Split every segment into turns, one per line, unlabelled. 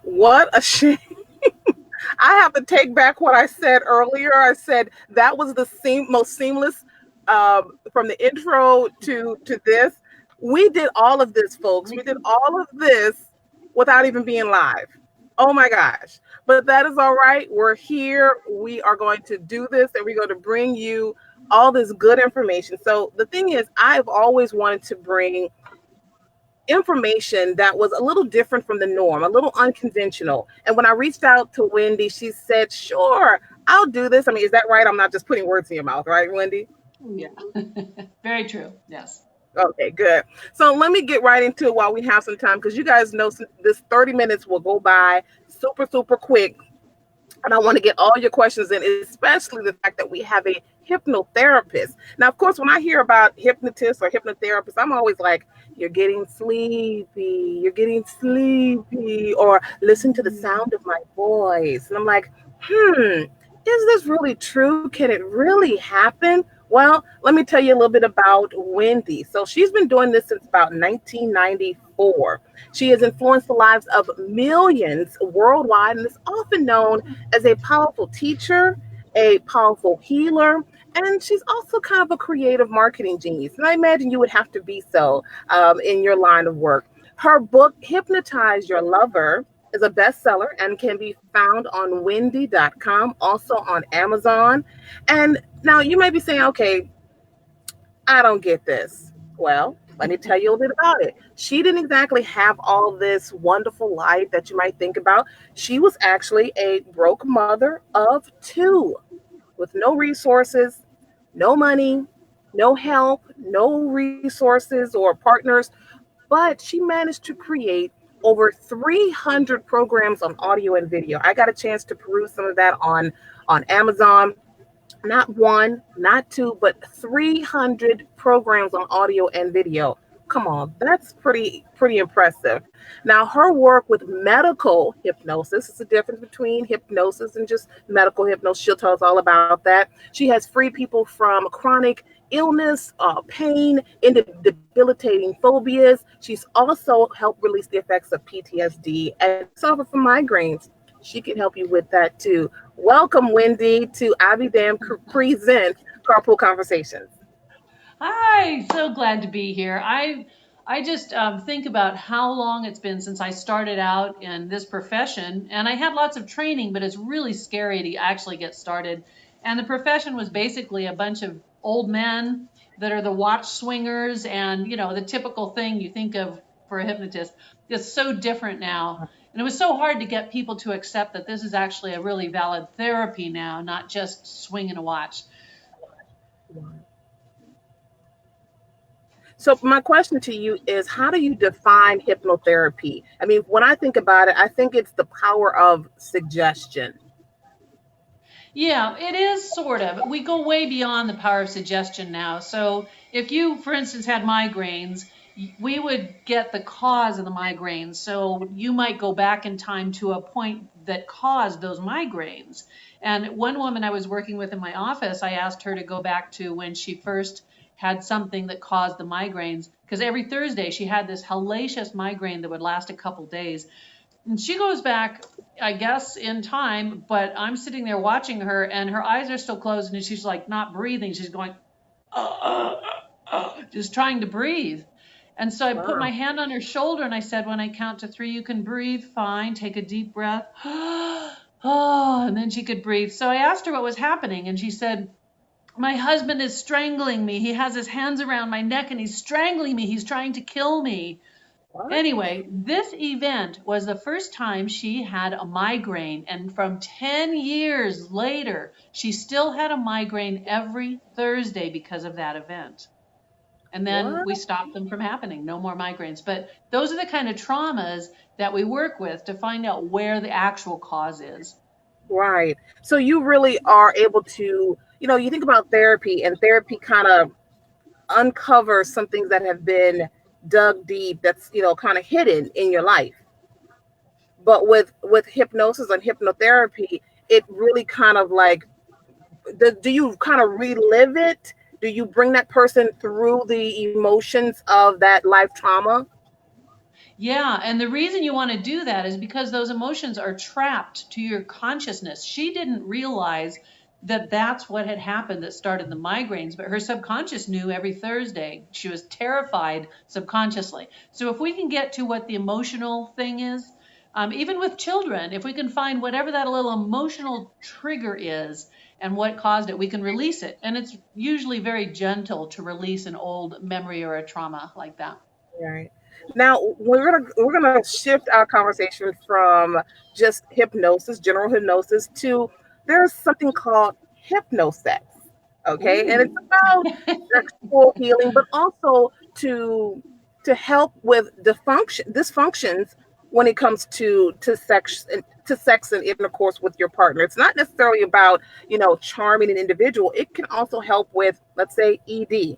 What a shame. I have to take back what I said earlier. I said that was the most seamless from the intro to this. We did all of this, folks. We did all of this without even being live. Oh my gosh. But that is all right. We're here. We are going to do this and we're going to bring you all this good information. So the thing is, I've always wanted to bring information that was a little different from the norm, a little unconventional. And when I reached out to Wendi, she said, sure, I'll do this. I mean, is that right? I'm not just putting words in your mouth, right, Wendi?
Yeah, very true. Yes.
Okay, good. So let me get right into it while we have some time, because you guys know this 30 minutes will go by super, super quick. And I want to get all your questions in, especially the fact that we have a hypnotherapist. Now, of course, when I hear about hypnotists or hypnotherapists, I'm always like, you're getting sleepy, or listen to the sound of my voice. And I'm like, is this really true? Can it really happen? Well, let me tell you a little bit about Wendi. So she's been doing this since about 1994. She has influenced the lives of millions worldwide and is often known as a powerful teacher, a powerful healer, and she's also kind of a creative marketing genius. And I imagine you would have to be so in your line of work. Her book, Hypnotize Your Lover, is a bestseller and can be found on Wendi.com, also on Amazon. And now you may be saying, okay, I don't get this. Well, let me tell you a little bit about it. She didn't exactly have all this wonderful life that you might think about. She was actually a broke mother of two with no resources, no money, no help, no resources or partners. But she managed to create over 300 programs on audio and video. I got a chance to peruse some of that on Amazon. Not one, not two, but 300 programs on audio and video. Come on, that's pretty impressive. Now, her work with medical hypnosis is the difference between hypnosis and just medical hypnosis. She'll tell us all about that. She has freed people from chronic illness, pain, into debilitating phobias. She's also helped release the effects of PTSD and suffer from migraines. She can help you with that too. Welcome, Wendi, to IBEdamned presents Carpool Conversations.
Hi, so glad to be here. I just think about how long it's been since I started out in this profession, and I had lots of training, but it's really scary to actually get started. And the profession was basically a bunch of old men that are the watch swingers, and the typical thing you think of for a hypnotist. It's so different now. And it was so hard to get people to accept that this is actually a really valid therapy now, not just swinging a watch.
So my question to you is, how do you define hypnotherapy? I mean, when I think about it, I think it's the power of suggestion.
Yeah, it is sort of. We go way beyond the power of suggestion now. So if you, for instance, had migraines, we would get the cause of the migraines. So you might go back in time to a point that caused those migraines. And one woman I was working with in my office, I asked her to go back to when she first had something that caused the migraines, because every Thursday she had this hellacious migraine that would last a couple days. And she goes back, I guess, in time, but I'm sitting there watching her and her eyes are still closed and she's like not breathing. She's going, just trying to breathe. And so I put my hand on her shoulder and I said, when I count to 3, you can breathe fine. Take a deep breath. And then she could breathe. So I asked her what was happening and she said, my husband is strangling me. He has his hands around my neck and he's strangling me. He's trying to kill me. What? Anyway, this event was the first time she had a migraine. And from 10 years later, she still had a migraine every Thursday because of that event. And then we stopped them from happening. No more migraines. But those are the kind of traumas that we work with to find out where the actual cause is.
Right. So you really are able to, you think about therapy, and therapy kind of uncovers some things that have been dug deep, that's, kind of hidden in your life. But with hypnosis and hypnotherapy, it really kind of like, do you kind of relive it? Do you bring that person through the emotions of that life trauma?
Yeah, and the reason you want to do that is because those emotions are trapped to your consciousness. She didn't realize that that's what had happened that started the migraines, but her subconscious knew every Thursday. She was terrified subconsciously. So if we can get to what the emotional thing is, even with children, if we can find whatever that little emotional trigger is and what caused it, we can release it. And it's usually very gentle to release an old memory or a trauma like that.
Right. Now we're gonna shift our conversation from just hypnosis, general hypnosis, to there's something called hypnosex. Okay, and it's
Ooh.
about sexual healing, but also to help with dysfunctions when it comes to sex and intercourse with your partner. It's not necessarily about charming an individual. It can also help with, let's say, ED.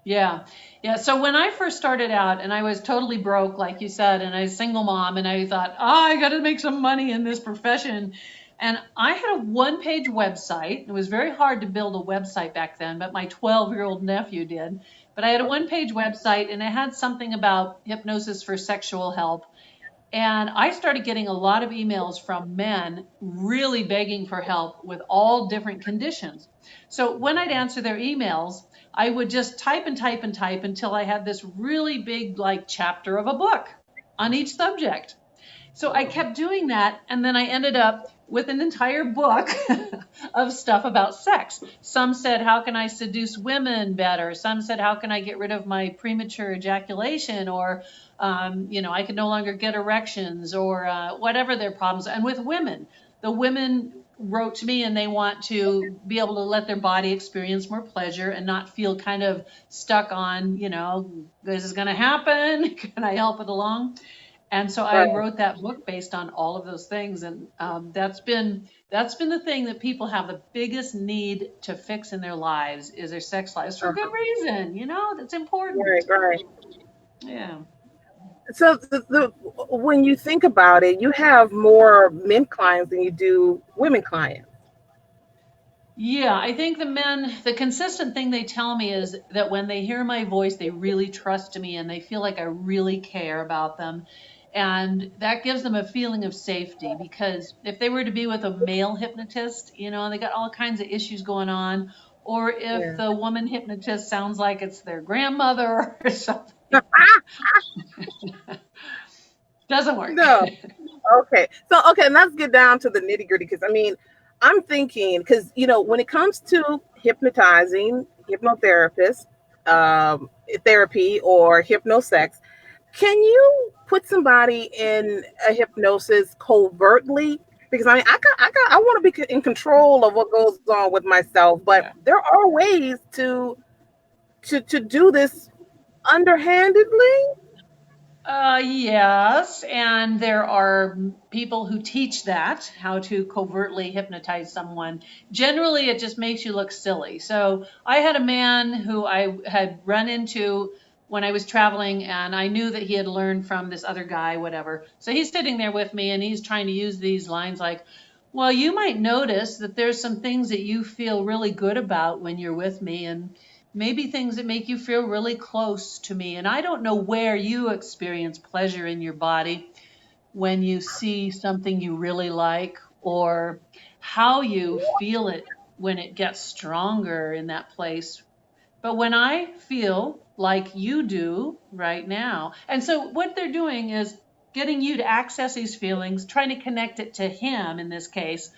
Yeah. Yeah. So when I first started out and I was totally broke, like you said, and I was a single mom and I thought, oh, I got to make some money in this profession. And I had a one-page website. It was very hard to build a website back then, but my 12-year-old nephew did. But I had a one-page website and it had something about hypnosis for sexual help. And I started getting a lot of emails from men really begging for help with all different conditions. So when I'd answer their emails, I would just type and type and type until I had this really big, like, chapter of a book on each subject. So I kept doing that, and then I ended up with an entire book of stuff about sex. Some said, how can I seduce women better? Some said, how can I get rid of my premature ejaculation? Or, I can no longer get erections, or whatever their problems. And with women, the women wrote to me and they want to be able to let their body experience more pleasure and not feel kind of stuck on, this is going to happen. Can I help it along? And so I
Right.
wrote that book based on all of those things, and that's been the thing that people have the biggest need to fix in their lives is their sex lives for good
Uh-huh.
reason. That's
Right.
important.
Right.
Yeah.
So when you think about it, you have more men clients than you do women clients.
Yeah, I think the consistent thing they tell me is that when they hear my voice, they really trust me and they feel like I really care about them. And that gives them a feeling of safety because if they were to be with a male hypnotist, they got all kinds of issues going on. Or if
Yeah.
the woman hypnotist sounds like it's their grandmother or something, doesn't work.
No. Okay. So okay, and let's get down to the nitty gritty because I mean, I'm thinking because when it comes to hypnotizing, hypnotherapist, therapy, or hypnosex, can you put somebody in a hypnosis covertly? Because I mean, I want to be in control of what goes on with myself, but
Yeah.
there are ways to do this underhandedly.
Yes, and there are people who teach that, how to covertly hypnotize someone. Generally, it just makes you look silly. So I had a man who I had run into when I was traveling, and I knew that he had learned from this other guy, whatever. So he's sitting there with me, and he's trying to use these lines like, well, you might notice that there's some things that you feel really good about when you're with me, and maybe things that make you feel really close to me. And I don't know where you experience pleasure in your body when you see something you really like, or how you feel it when it gets stronger in that place. But when I feel like you do right now, and so what they're doing is getting you to access these feelings, trying to connect it to him in this case,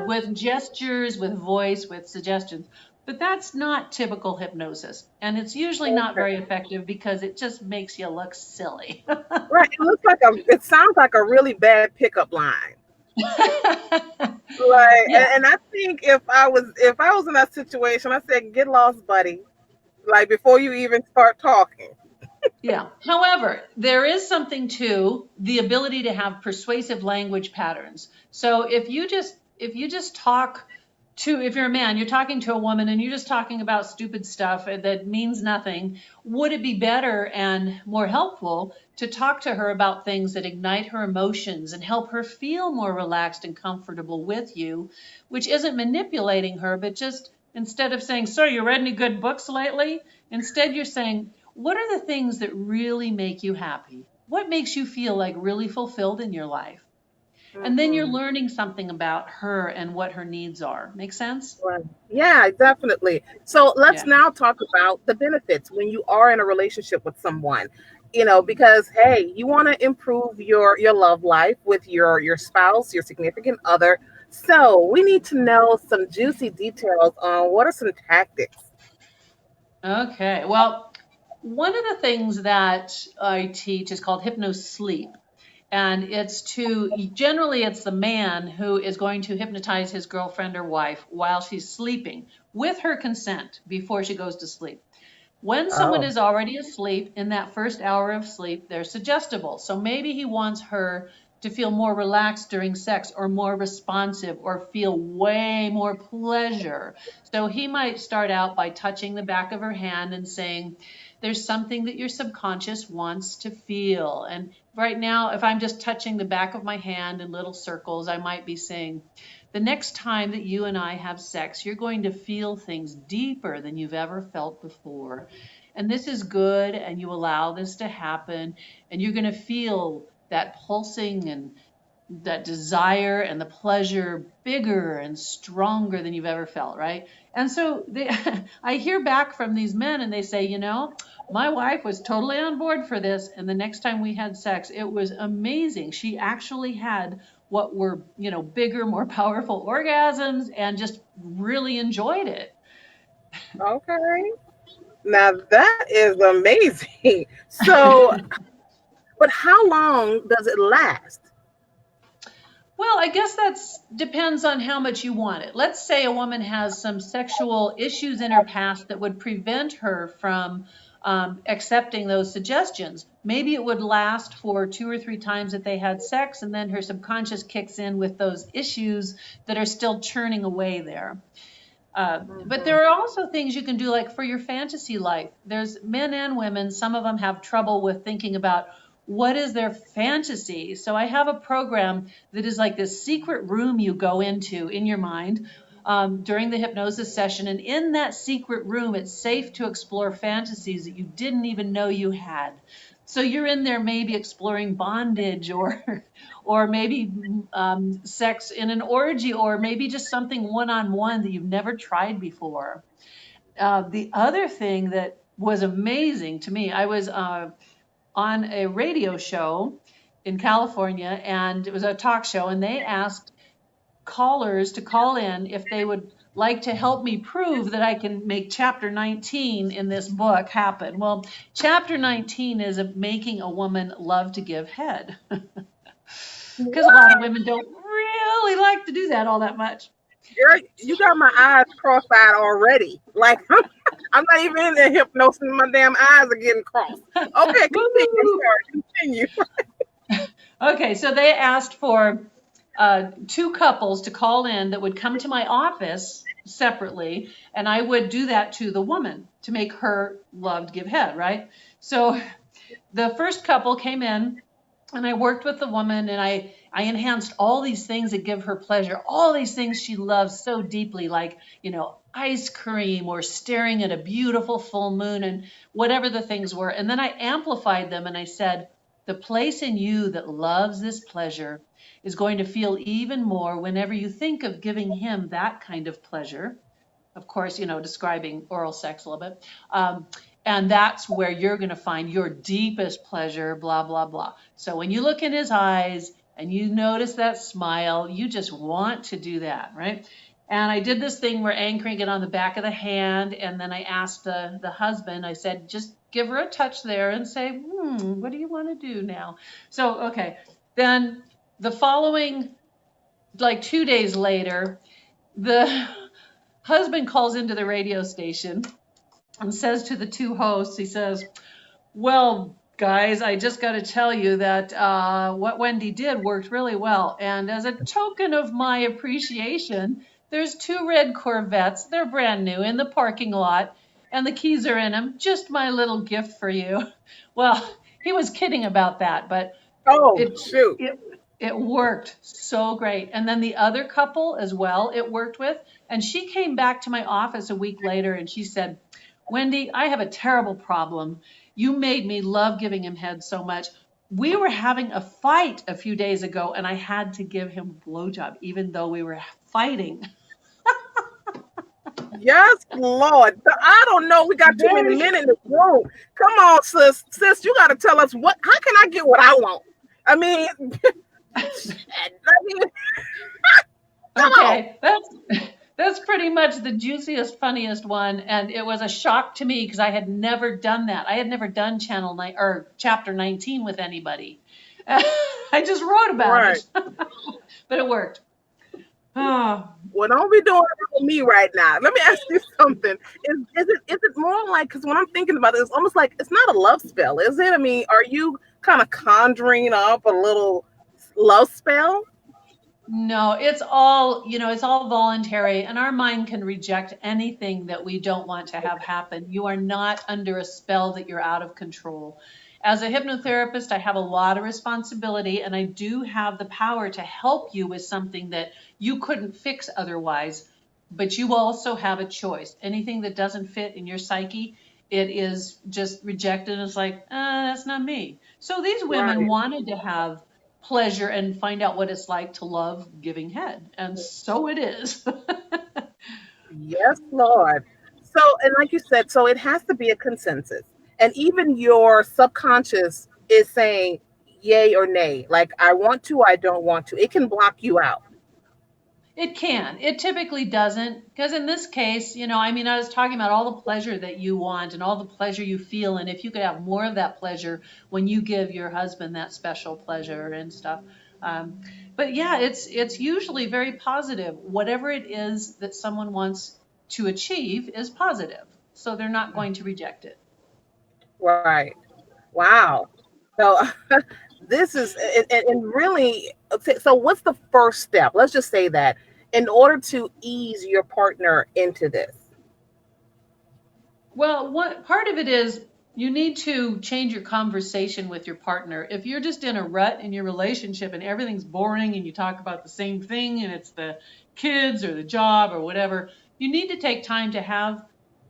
with gestures, with voice, with suggestions. But that's not typical hypnosis. And it's usually not very effective because it just makes you look silly.
Right. It sounds like a really bad pickup line. Like,
Yeah.
and I think if I was in that situation, I said, "Get lost, buddy." Like before you even start talking.
Yeah. However, there is something to the ability to have persuasive language patterns. So if you just talk to if you're a man, you're talking to a woman and you're just talking about stupid stuff that means nothing, would it be better and more helpful to talk to her about things that ignite her emotions and help her feel more relaxed and comfortable with you, which isn't manipulating her, but just instead of saying, "So, you read any good books lately?" Instead, you're saying, what are the things that really make you happy? what makes you feel like really fulfilled in your life? And then you're
Mhm.
learning something about her and what her needs are. Make sense?
Right. Yeah, definitely. So let's
Yeah.
now talk about the benefits when you are in a relationship with someone. Because hey, you want to improve your love life with your spouse, your significant other. So we need to know some juicy details on what are some tactics.
Okay. Well, one of the things that I teach is called hypnosleep. And generally it's the man who is going to hypnotize his girlfriend or wife while she's sleeping with her consent before she goes to sleep. When someone
Oh,
is already asleep in that first hour of sleep, they're suggestible. So maybe he wants her to feel more relaxed during sex or more responsive or feel way more pleasure. So he might start out by touching the back of her hand and saying, there's something that your subconscious wants to feel. And right now, if I'm just touching the back of my hand in little circles, I might be saying, the next time that you and I have sex, you're going to feel things deeper than you've ever felt before. And this is good, and you allow this to happen, and you're going to feel that pulsing and that desire and the pleasure bigger and stronger than you've ever felt, right? And so I hear back from these men and they say, my wife was totally on board for this. And the next time we had sex, it was amazing. She actually had what were, bigger, more powerful orgasms and just really enjoyed it.
okay. Now that is amazing. So, but how long does it last?
Well, I guess that's depends on how much you want it. Let's say a woman has some sexual issues in her past that would prevent her from accepting those suggestions. Maybe it would last for 2 or 3 times that they had sex, and then her subconscious kicks in with those issues that are still churning away there. But
Mhm.
there are also things you can do, like for your fantasy life. There's men and women, some of them have trouble with thinking about what is their fantasy. So I have a program that is like this secret room you go into in your mind during the hypnosis session. And in that secret room, it's safe to explore fantasies that you didn't even know you had. So you're in there maybe exploring bondage or or maybe sex in an orgy, or maybe just something one-on-one that you've never tried before. The other thing that was amazing to me, I was on a radio show in California, and it was a talk show, and they asked callers to call in if they would like to help me prove that I can make chapter 19 in this book happen. Well, chapter 19 is making a woman love to give head, because a lot of women don't really like to do that all that much.
Girl, you got my eyes cross-eyed already. Like I'm not even in the hypnosis, my damn eyes are getting crossed. Okay, continue. I'm
Woo!
sorry. Continue.
Okay, so they asked for two couples to call in that would come to my office separately, and I would do that to the woman to make her love to give head, right? So the first couple came in, and I worked with the woman, and I enhanced all these things that give her pleasure, all these things she loves so deeply, like, ice cream or staring at a beautiful full moon and whatever the things were. And then I amplified them and I said, the place in you that loves this pleasure is going to feel even more whenever you think of giving him that kind of pleasure. Of course, describing oral sex a little bit. And that's where you're going to find your deepest pleasure, blah, blah, blah. So when you look in his eyes and you notice that smile, you just want to do that, right? And I did this thing where anchoring it on the back of the hand. And then I asked the husband, I said, just give her a touch there and say, what do you want to do now? So, okay. Then the following, like 2 days later, the husband calls into the radio station and says to the two hosts, he says, well, guys, I just got to tell you that what Wendi did worked really well. And as a token of my appreciation, there's two red Corvettes. They're brand new in the parking lot, and the keys are in them. Just my little gift for you. Well, he was kidding about that, but
Oh,
it
shoot.
it it worked so great. And then the other couple as well, it worked with. And she came back to my office a week later and she said, Wendi, I have a terrible problem. You made me love giving him head so much. we were having a fight a few days ago, and I had to give him a blowjob, even though we were fighting.
Yes, Lord. I don't know. We got too many
Very,
men in this room. Come on, sis. Sis, you got to tell us how can I get what I want? I mean, come on.
okay, that's pretty much the juiciest, funniest one, and it was a shock to me because I had never done that. I had never done channel 9 or chapter 19 with anybody. I just wrote about
Right.
it, but it worked. Oh,
Well, don't be doing it with me right now. Let me ask you something. Is it more like, because when I'm thinking about it, it's almost like it's not a love spell, is it? I mean, are you kind of conjuring up a little love spell?
no, it's all voluntary, and our mind can reject anything that we don't want to have happen. You are not under a spell that you're out of control. As a hypnotherapist, I have a lot of responsibility, and I do have the power to help you with something that you couldn't fix otherwise. But you also have a choice. Anything that doesn't fit in your psyche, it is just rejected. It's like, that's not me. So these women
Right.
wanted to have pleasure and find out what it's like to love giving head. And so it is.
Yes, Lord. So, and like you said, so it has to be a consensus. And even your subconscious is saying yay or nay. Like, I want to, I don't want to. It can block you out.
It can. It typically doesn't. Because in this case, I mean, I was talking about all the pleasure that you want and all the pleasure you feel. And if you could have more of that pleasure when you give your husband that special pleasure and stuff. Um, but yeah, it's usually very positive. Whatever it is that someone wants to achieve is positive. So they're not going to reject it.
Right. Wow. So this is, and really, okay, so what's the first step? Let's just say that in order to ease your partner into this.
Well, what part of it is you need to change your conversation with your partner. If you're just in a rut in your relationship and everything's boring and you talk about the same thing and it's the kids or the job or whatever, you need to take time to have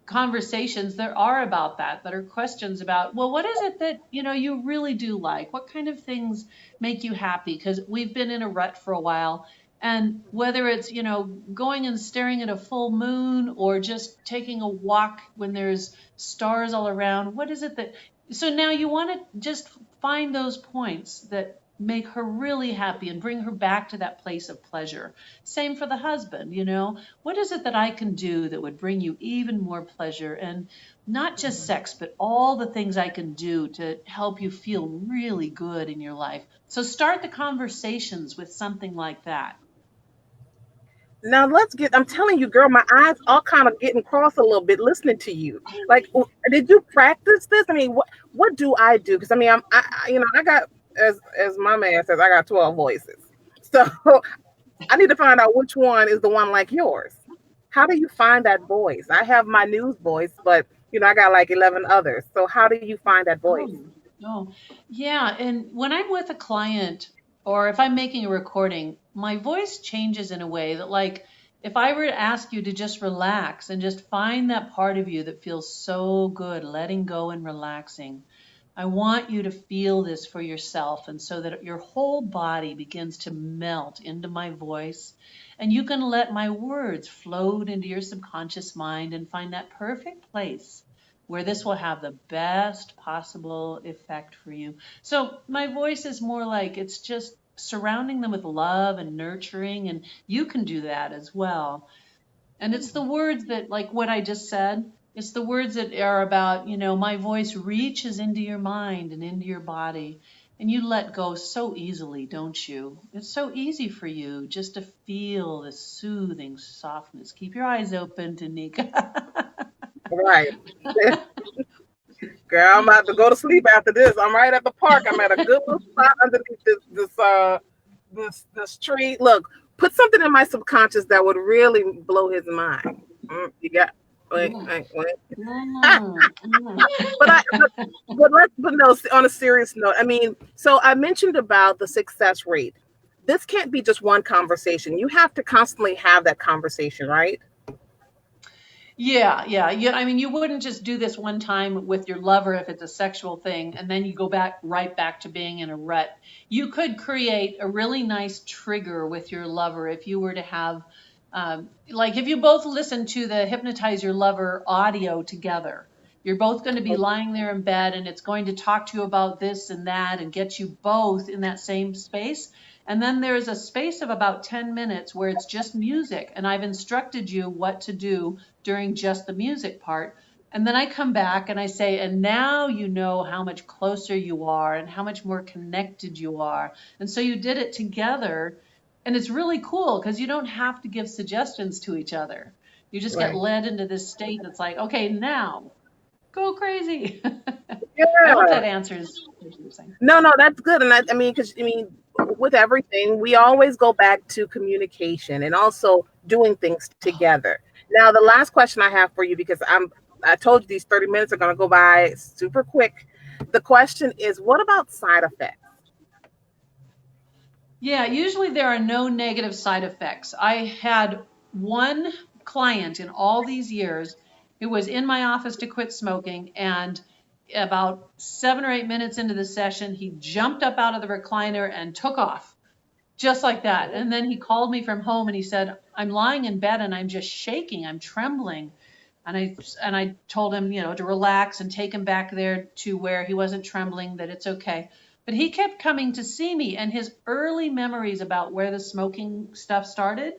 conversations that are about that are questions about, well, what is it that, you really do like? What kind of things make you happy? Because we've been in a rut for a while. And whether it's, going and staring at a full moon or just taking a walk when there's stars all around, what is it that, so now you want to just find those points that make her really happy and bring her back to that place of pleasure. Same for the husband, what is it that I can do that would bring you even more pleasure? And not just sex, but all the things I can do to help you feel really good in your life. So start the conversations with something like that.
Now I'm telling you, girl, my eyes all kind of getting crossed a little bit listening to you. Like, did you practice this? I mean, what do I do? Because I mean, I got, as my man says, I got 12 voices. So I need to find out which one is the one like yours. How do you find that voice? I have my news voice, but I got like 11 others. So how do you find that voice?
Oh, no. Yeah. And when I'm with a client or if I'm making a recording, my voice changes in a way that, like, if I were to ask you to just relax and just find that part of you that feels so good, letting go and relaxing, I want you to feel this for yourself. And so that your whole body begins to melt into my voice. And you can let my words float into your subconscious mind and find that perfect place where this will have the best possible effect for you. So my voice is more like it's just surrounding them with love and nurturing, and you can do that as well. And it's the words that, like what I just said, it's the words that are about, my voice reaches into your mind and into your body. And you let go so easily, don't you? It's so easy for you just to feel the soothing softness. Keep your eyes open, Tanika.
Right. Girl, I'm about to go to sleep after this. I'm right at the park. I'm at a good little spot underneath this tree. Look, put something in my subconscious that would really blow his mind. You got wait,
Yeah.
wait, wait.
Mm, mm.
but I but no, on a serious note, I mean, so I mentioned about the success rate. This can't be just one conversation. You have to constantly have that conversation, right?
Yeah. I mean, you wouldn't just do this one time with your lover if it's a sexual thing, and then you go right back to being in a rut. You could create a really nice trigger with your lover if you were to have, like, if you both listen to the Hypnotize Your Lover audio together. You're both going to be lying there in bed, and it's going to talk to you about this and that and get you both in that same space. And then there's a space of about 10 minutes where it's just music, and I've instructed you what to do during just the music part. And then I come back and I say, and now you know how much closer you are and how much more connected you are. And so you did it together. And it's really cool because you don't have to give suggestions to each other. You just get
Right.
led into this state that's like, okay, now go crazy. I hope
Yeah.
that answers what you're saying.
No, that's good. And I mean, because I mean, with everything, we always go back to communication and also doing things together. Now, the last question I have for you, because I told you these 30 minutes are going to go by super quick. The question is, what about side effects?
Yeah, usually there are no negative side effects. I had one client in all these years who was in my office to quit smoking, and about 7 or 8 minutes into the session, he jumped up out of the recliner and took off just like that. And then he called me from home and he said, I'm lying in bed and I'm just shaking, I'm trembling. And I told him, to relax and take him back there to where he wasn't trembling, that it's okay. But he kept coming to see me, and his early memories about where the smoking stuff started,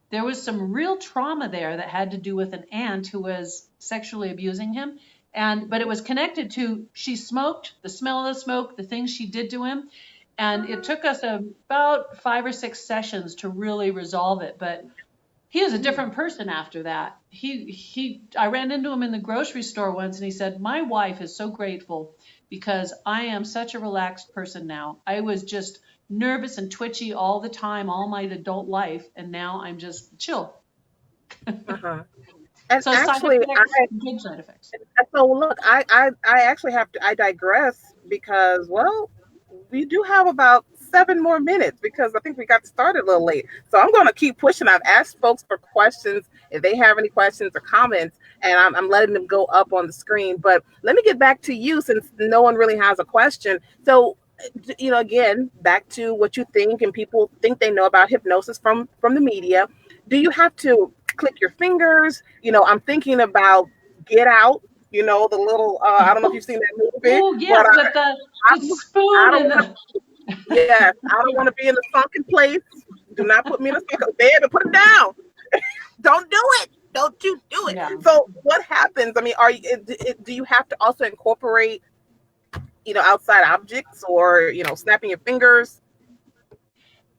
there was some real trauma there that had to do with an aunt who was sexually abusing him. But it was connected to, she smoked, the smell of the smoke, the things she did to him. And it took us about 5 or 6 sessions to really resolve it. But he was a different person after that. I ran into him in the grocery store once, and he said, my wife is so grateful because I am such a relaxed person now. I was just nervous and twitchy all the time, all my adult life, and now I'm just chill.
Uh-huh. And
So side
actually,
effects, good side effects.
so look, I actually have to, I digress because, well, we do have about 7 more minutes because I think we got started a little late. So I'm going to keep pushing. I've asked folks for questions if they have any questions or comments, and I'm letting them go up on the screen. But let me get back to you since no one really has a question. So, again, back to what you think, and people think they know about hypnosis from the media. Do you have to click your fingers? I'm thinking about Get Out. The little I don't know if you've seen that movie,
Oh
but
yes, with
I,
the
I
spoon
don't
and
want
the
to. Yes, I don't want to be in a sunken place. Do not put me in a sunken bed, but put it down. Don't do it. Don't you do it.
yeah.
So what happens? I mean, do you have to also incorporate outside objects, or snapping your fingers?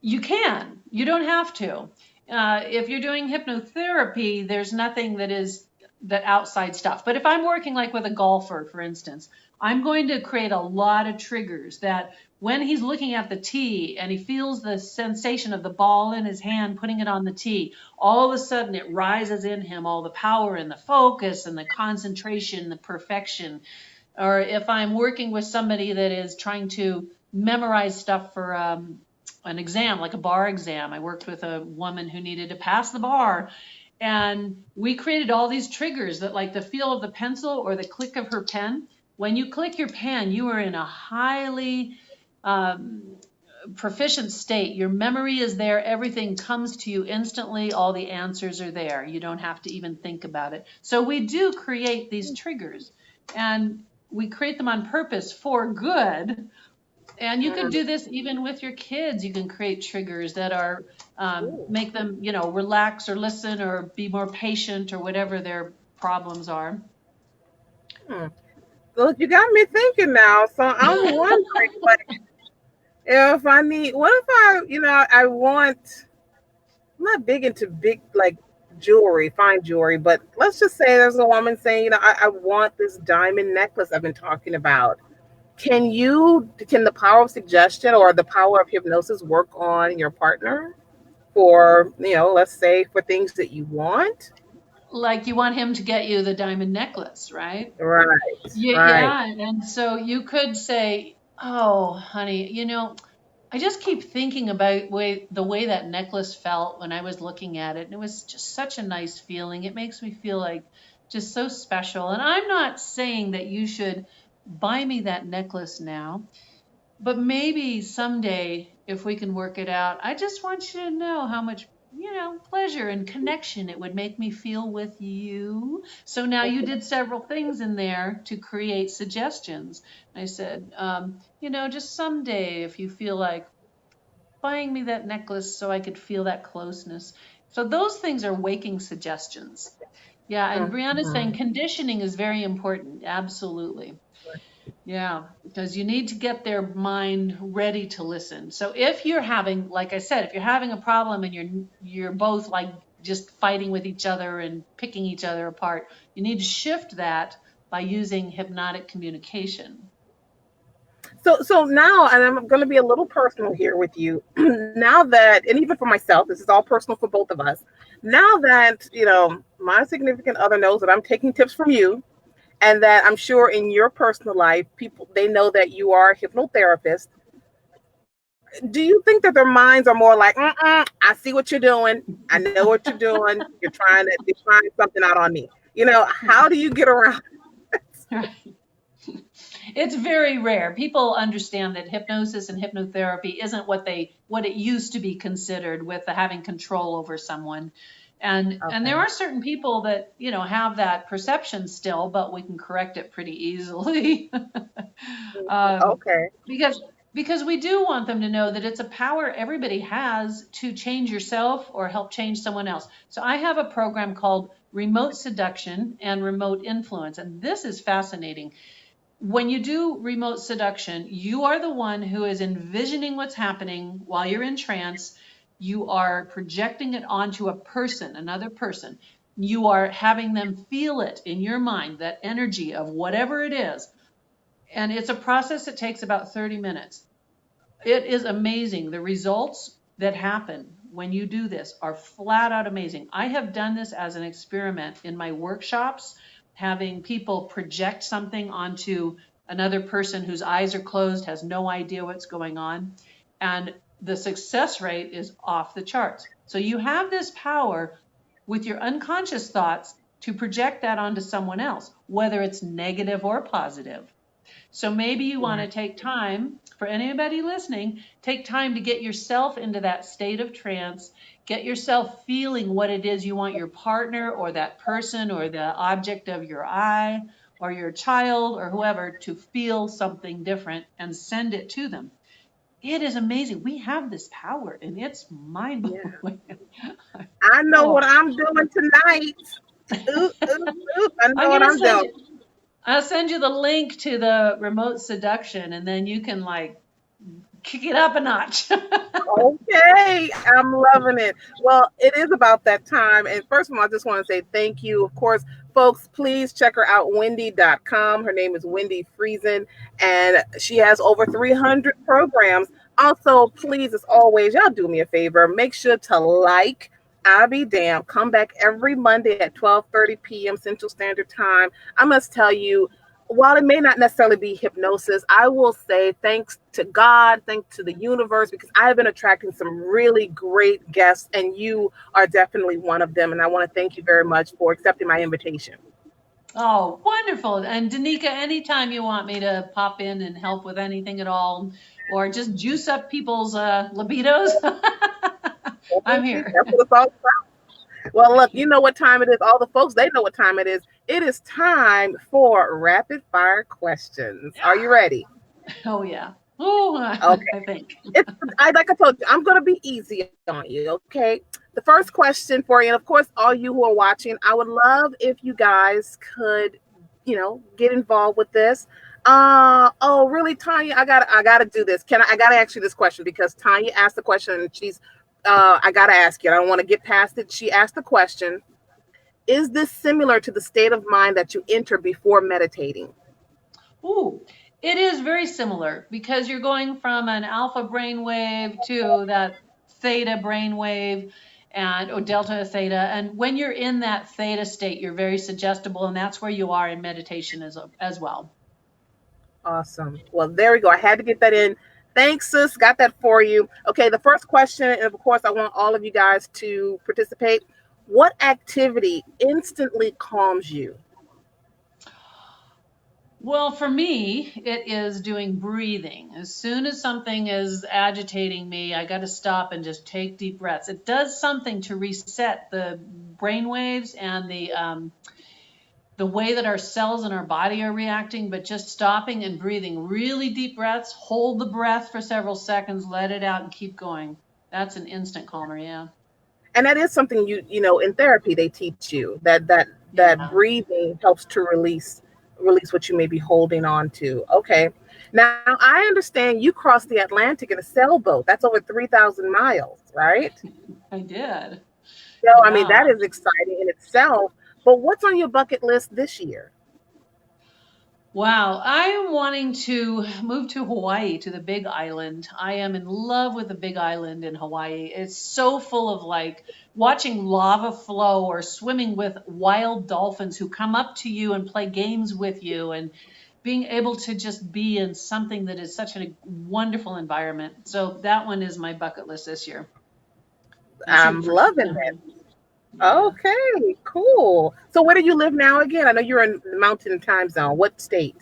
You can. You don't have to. If you're doing hypnotherapy, there's nothing that is that outside stuff. But if I'm working like with a golfer, for instance, I'm going to create a lot of triggers that when he's looking at the tee and he feels the sensation of the ball in his hand, putting it on the tee, all of a sudden it rises in him, all the power and the focus and the concentration, the perfection. Or if I'm working with somebody that is trying to memorize stuff for an exam, like a bar exam. I worked with a woman who needed to pass the bar, and we created all these triggers that, like the feel of the pencil or the click of her pen. When you click your pen, you are in a highly um, proficient state. Your memory is there. Everything comes to you instantly. All the answers are there. You don't have to even think about it. So we do create these triggers, and we create them on purpose for good. And you could
Mm,
do this even with your kids. You can create triggers that are
ooh,
make them, relax or listen or be more patient or whatever their problems are.
hmm. Look, you got me thinking now. So I'm wondering, like, if I need, what if I want. I'm not big into big like jewelry, fine jewelry, but let's just say there's a woman saying, I want this diamond necklace I've been talking about. Can the power of suggestion or the power of hypnosis work on your partner for, let's say for things that you want?
Like you want him to get you the diamond necklace, right?
Right,
Yeah,
right.
yeah. And so you could say, "Oh, honey, I just keep thinking about the way that necklace felt when I was looking at it, and it was just such a nice feeling. It makes me feel like just so special. And I'm not saying that you should buy me that necklace now, but maybe someday if we can work it out, I just want you to know how much, pleasure and connection it would make me feel with you. So now you did several things in there to create suggestions. I said, just someday if you feel like buying me that necklace so I could feel that closeness. So those things are waking suggestions. Yeah, and Brianna's saying conditioning is very important. Absolutely. Yeah, because you need to get their mind ready to listen. So if you're having, like I said, if you're having a problem and you're both like just fighting with each other and picking each other apart, you need to shift that by using hypnotic communication.
So now, and I'm going to be a little personal here with you. Now that, and even for myself, this is all personal for both of us. Now that, my significant other knows that I'm taking tips from you, and that I'm sure in your personal life, people, they know that you are a hypnotherapist. Do you think that their minds are more like, I see what you're doing. I know what you're doing. You're trying something out on me. How do you get around?
It's very rare. People understand that hypnosis and hypnotherapy isn't what it used to be considered with the having control over someone. And there are certain people that, have that perception still, but we can correct it pretty easily.
Okay.
Because we do want them to know that it's a power everybody has to change yourself or help change someone else. So I have a program called Remote Seduction and Remote Influence, and this is fascinating. When you do remote seduction, you are the one who is envisioning what's happening while you're in trance. You are projecting it onto a person, another person. You are having them feel it in your mind, that energy of whatever it is. And it's a process that takes about 30 minutes. It is amazing. The results that happen when you do this are flat out amazing. I have done this as an experiment in my workshops, having people project something onto another person whose eyes are closed, has no idea what's going on. And the success rate is off the charts. So you have this power with your unconscious thoughts to project that onto someone else, whether it's negative or positive. So maybe you want to take time, for anybody listening, take time to get yourself into that state of trance, get yourself feeling what it is you want your partner or that person or the object of your eye or your child or whoever to feel something different and send it to them. It is amazing. We have this power and it's mind-blowing.
Yeah. I know what I'm doing tonight. Ooh, I know what I'm doing.
I'll send you the link to the remote seduction and then you can like kick it up a notch.
Okay, I'm loving it. Well, it is about that time. And first of all, I just want to say thank you. Of course, folks, please check her out, Wendi.com. Her name is Wendi Friesen, and she has over 300 programs. Also, please, as always, y'all do me a favor. Make sure to like IBEdamned. Come back every Monday at 12:30 p.m. Central Standard Time. I must tell you, while it may not necessarily be hypnosis, I will say thanks to God, thanks to the universe, because I have been attracting some really great guests, and you are definitely one of them. And I want to thank you very much for accepting my invitation.
Oh, wonderful. And Danica, anytime you want me to pop in and help with anything at all, or just juice up people's libidos, I'm here.
That's what it's all about. Well, look, you know what time it is. All the folks, they know what time it is. It is time for rapid fire questions. Are you ready?
Oh, yeah. Oh,
Okay.
I think.
Like I told you, I'm going to be easy on you, okay? The first question for you, and of course, all you who are watching, I would love if you guys could, get involved with this. Oh, really, Tanya? I gotta do this. I gotta ask you this question because Tanya asked the question and I gotta ask you. I don't want to get past it. She asked the question: is this similar to the state of mind that you enter before meditating?
Ooh, it is very similar because you're going from an alpha brainwave to that theta brainwave or delta theta. And when you're in that theta state, you're very suggestible, and that's where you are in meditation as well.
Awesome. Well, there we go. I had to get that in. Thanks, sis. Got that for you. Okay, the first question, and of course, I want all of you guys to participate. What activity instantly calms you?
Well, for me, it is doing breathing. As soon as something is agitating me, I got to stop and just take deep breaths. It does something to reset the brain waves and the way that our cells in our body are reacting, but just stopping and breathing really deep breaths, hold the breath for several seconds, let it out and keep going. That's an instant calmer, yeah.
And that is something in therapy they teach you that
Yeah.
breathing helps to release what you may be holding on to. Okay. Now I understand you crossed the Atlantic in a sailboat. That's over 3,000 miles, right?
I did.
So I mean
Yeah.
that is exciting in itself. But what's on your bucket list this year?
Wow, I am wanting to move to Hawaii, to the Big Island. I am in love with the Big Island in Hawaii. It's so full of like watching lava flow or swimming with wild dolphins who come up to you and play games with you and being able to just be in something that is such a wonderful environment. So that one is my bucket list this year. I'm
I'm
shooting for
loving
September.
it.
Yeah.
Okay, cool. So where do you live now again? I know you're in the mountain time zone. What state?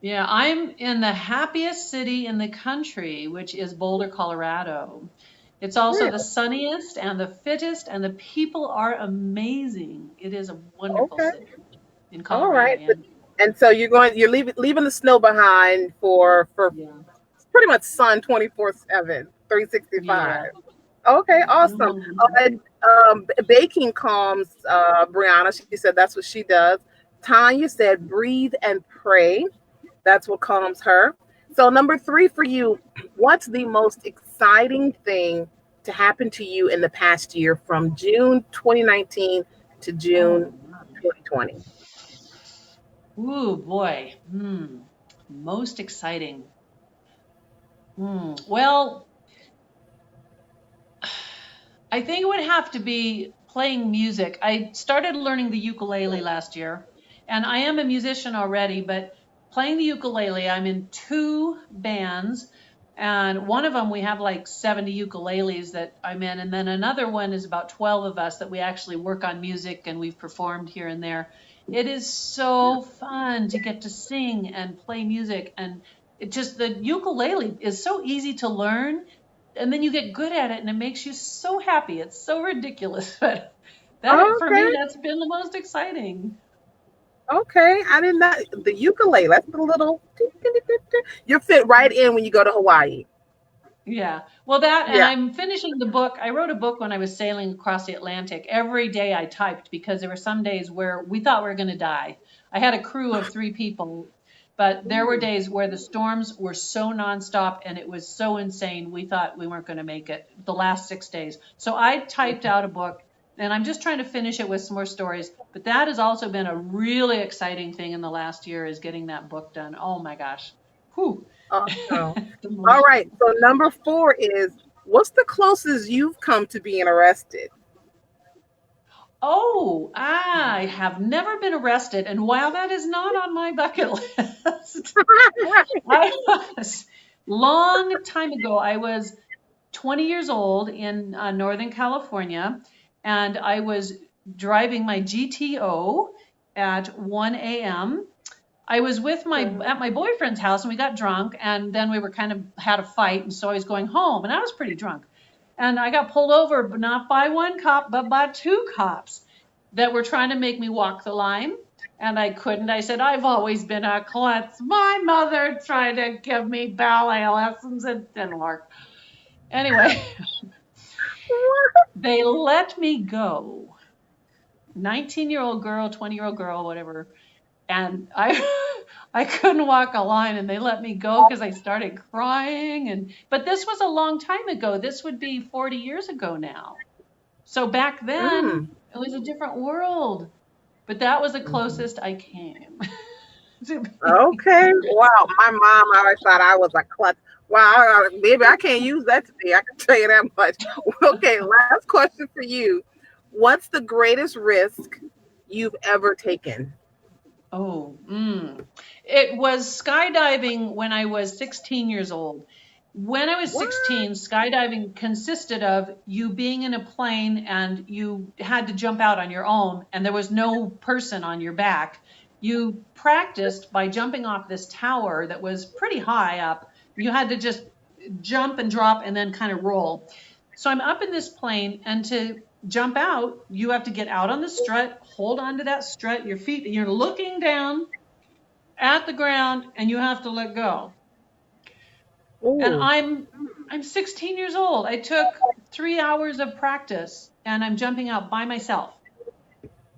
Yeah, I'm in the happiest city in the country, which is Boulder, Colorado. It's also the
Really?
sunniest and the fittest, and the people are amazing. It is a wonderful
Okay.
city in
All
Colorado.
right.
Yeah.
And so you're leaving the snow behind for
Yeah.
pretty much sun 24/7,
Yeah.
365. Okay, awesome.
Mhm.
And baking calms Brianna. She said that's what she does. Tanya said breathe and pray. That's what calms her. So number three for you, what's the most exciting thing to happen to you in the past year from June 2019 to
Oh,
June
my.
2020?
Ooh, boy. Most exciting. Well, I think it would have to be playing music. I started learning the ukulele last year, and I am a musician already, but playing the ukulele, I'm in two bands, and one of them we have like 70 ukuleles that I'm in, and then another one is about 12 of us that we actually work on music and we've performed here and there. It is so fun to get to sing and play music, and it just the ukulele is so easy to learn and then you get good at it and it makes you so happy. It's so ridiculous, but that for me
Okay,
that's been the most exciting.
okay. I did not the ukulele. That's the little you fit right in when you go to Hawaii.
Yeah. Well, that and
Yeah.
I'm finishing the book. I wrote a book when I was sailing across the Atlantic. Every day I typed because there were some days where we thought we were going to die. I had a crew of 3 people, but there were
Ooh.
days where the storms were so nonstop and it was so insane we thought we weren't going to make it the last 6 days. So I typed out a book and I'm just trying to finish it with some more stories. But that has also been a really exciting thing in the last year is getting that book done. Oh my gosh. Whew.
Awesome.
The
All
most.
right. So number four is what's the closest you've come to being arrested?
Oh, I have never been arrested, and while that is not on my bucket list, I was long time ago. I was 20 years old in Northern California, and I was driving my GTO at 1 a.m. I was with my
Mhm.
at my boyfriend's house, and we got drunk, and then we were kind of had a fight, and so I was going home, and I was pretty drunk. And I got pulled over, but not by one cop, but by two cops that were trying to make me walk the line. And I couldn't. I said, I've always been a klutz. My mother tried to give me ballet lessons. It didn't work. Anyway, they let me go. 19-year-old girl, 20-year-old girl, whatever. And I I couldn't walk a line and they let me go because I started crying but this was a long time ago. This would be 40 years ago now. So back then,
Mm.
it was a different world. But that was the closest I came to being
Okay. Wow.
arrested.
My mom always thought I was a klutz. Wow. Maybe I can't use that today. I can tell you that much. Okay. Last question for you. What's the greatest risk you've ever taken?
Oh, it was skydiving when I was 16 years old. When I was
What?
16, skydiving consisted of you being in a plane and you had to jump out on your own and there was no person on your back. You practiced by jumping off this tower that was pretty high up. You had to just jump and drop and then kind of roll. So I'm up in this plane, and to jump out, you have to get out on the strut, hold onto that strut, your feet, you're looking down at the ground, and you have to let go. And
Ooh.
I'm 16 years old. I took 3 hours of practice, and I'm jumping out by myself.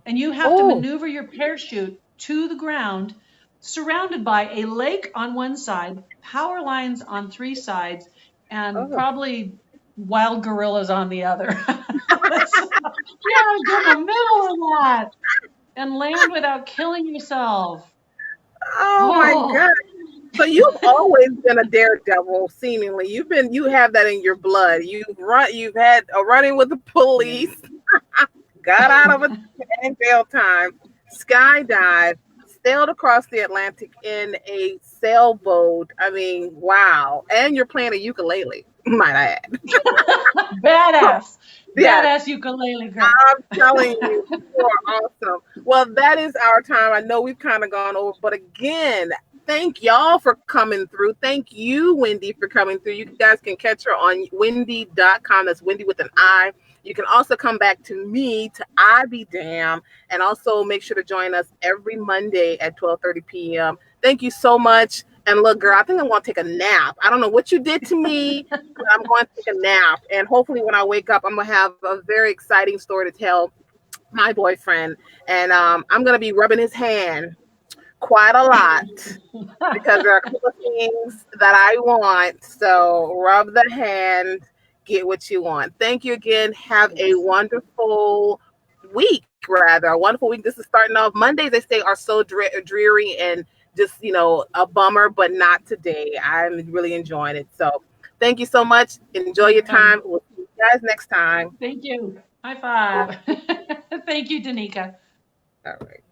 And you have to
Oh.
maneuver your parachute to the ground, surrounded by a lake on one side, power lines on three sides, and
Oh.
probably wild gorillas on the other. You have to get in the middle of that and land without killing yourself.
Oh my
Oh,
God. So you've always been a daredevil, seemingly. You have that in your blood. You've had a running with the police, got out of a jail time, skydived, sailed across the Atlantic in a sailboat. I mean, wow. And you're playing a ukulele, might I add.
badass.
Yes.
Badass ukulele girl.
I'm telling you, you are awesome. Well, that is our time. I know we've kind of gone over, but again, thank y'all for coming through. Thank you, Wendi, for coming through. You guys can catch her on Wendi.com. That's Wendi with an I. You can also come back to me to IBEdamned, and also make sure to join us every Monday at 12:30 p.m. Thank you so much. And look, girl, I think I'm going to take a nap. I don't know what you did to me, but I'm going to take a nap. And hopefully when I wake up, I'm going to have a very exciting story to tell my boyfriend. And I'm going to be rubbing his hand quite a lot because there are a couple of things that I want. So rub the hand, get what you want. Thank you again. Have a
Yes.
wonderful week, rather. A wonderful week. This is starting off. Mondays, they say, are so dreary and just, a bummer, but not today. I'm really enjoying it. So thank you so much. Enjoy your time. We'll see you guys next time.
Thank you. High five. Thank you, Danica.
All right.